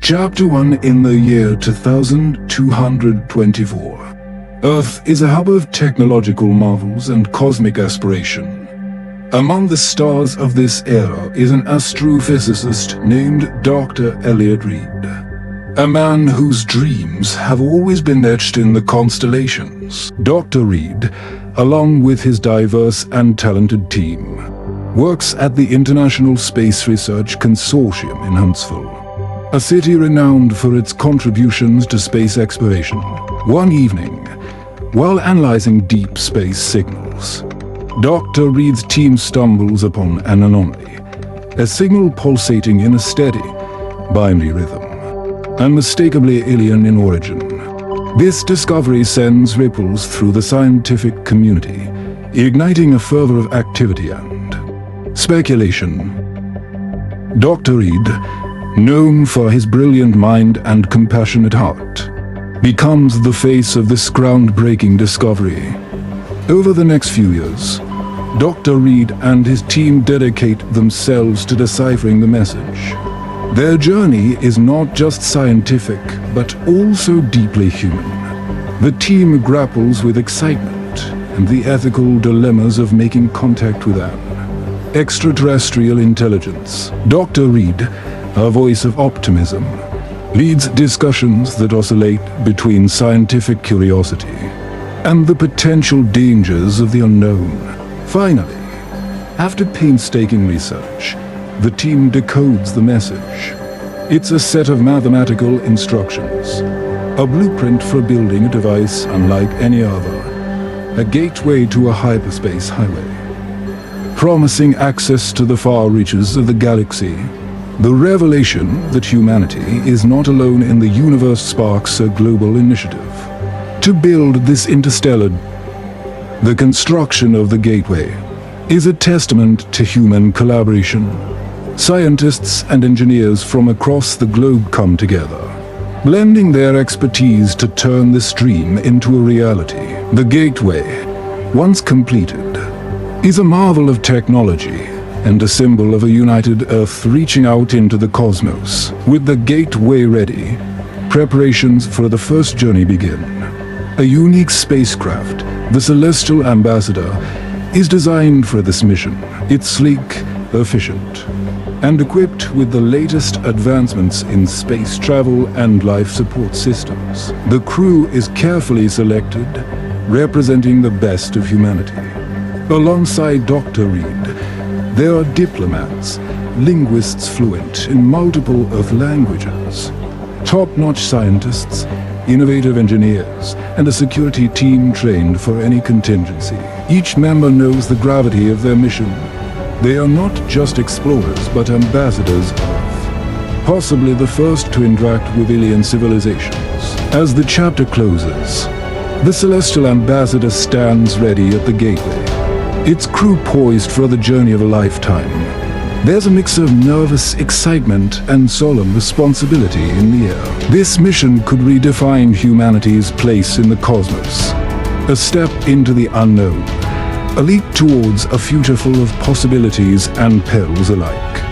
Chapter 1. In the year 2224, Earth is a hub of technological marvels and cosmic aspiration. Among the stars of this era is an astrophysicist named Dr. Elliot Reed, a man whose dreams have always been etched in the constellations. Dr. Reed, along with his diverse and talented team, works at the International Space Research Consortium in Huntsville, a city renowned for its contributions to space exploration. One evening, while analyzing deep space signals, Dr. Reed's team stumbles upon an anomaly, a signal pulsating in a steady, binary rhythm, unmistakably alien in origin. This discovery sends ripples through the scientific community, igniting a fervor of activity and speculation. Dr. Reed, known for his brilliant mind and compassionate heart, becomes the face of this groundbreaking discovery. Over the next few years, Dr. Reed and his team dedicate themselves to deciphering the message. Their journey is not just scientific, but also deeply human. The team grapples with excitement and the ethical dilemmas of making contact with an extraterrestrial intelligence. Dr. Reed, a voice of optimism, leads discussions that oscillate between scientific curiosity and the potential dangers of the unknown. Finally, after painstaking research, the team decodes the message. It's a set of mathematical instructions, a blueprint for building a device unlike any other, a gateway to a hyperspace highway, promising access to the far reaches of the galaxy. The revelation that humanity is not alone in the universe sparks a global initiative to build this interstellar. The construction of the gateway is a testament to human collaboration. Scientists and engineers from across the globe come together, blending their expertise to turn this dream into a reality. The gateway, once completed, is a marvel of technology and a symbol of a united Earth reaching out into the cosmos. With the gateway ready, preparations for the first journey begin. A unique spacecraft, the Celestial Ambassador, is designed for this mission. It's sleek, efficient, and equipped with the latest advancements in space travel and life support systems. The crew is carefully selected, representing the best of humanity. Alongside Dr. Reed, there are diplomats, linguists fluent in multiple Earth languages, top-notch scientists, innovative engineers, and a security team trained for any contingency. Each member knows the gravity of their mission. They are not just explorers, but ambassadors of Earth, possibly the first to interact with alien civilizations. As the chapter closes, the Celestial Ambassador stands ready at the gateway, its crew poised for the journey of a lifetime. There's a mix of nervous excitement and solemn responsibility in the air. This mission could redefine humanity's place in the cosmos, a step into the unknown, a leap towards a future full of possibilities and perils alike.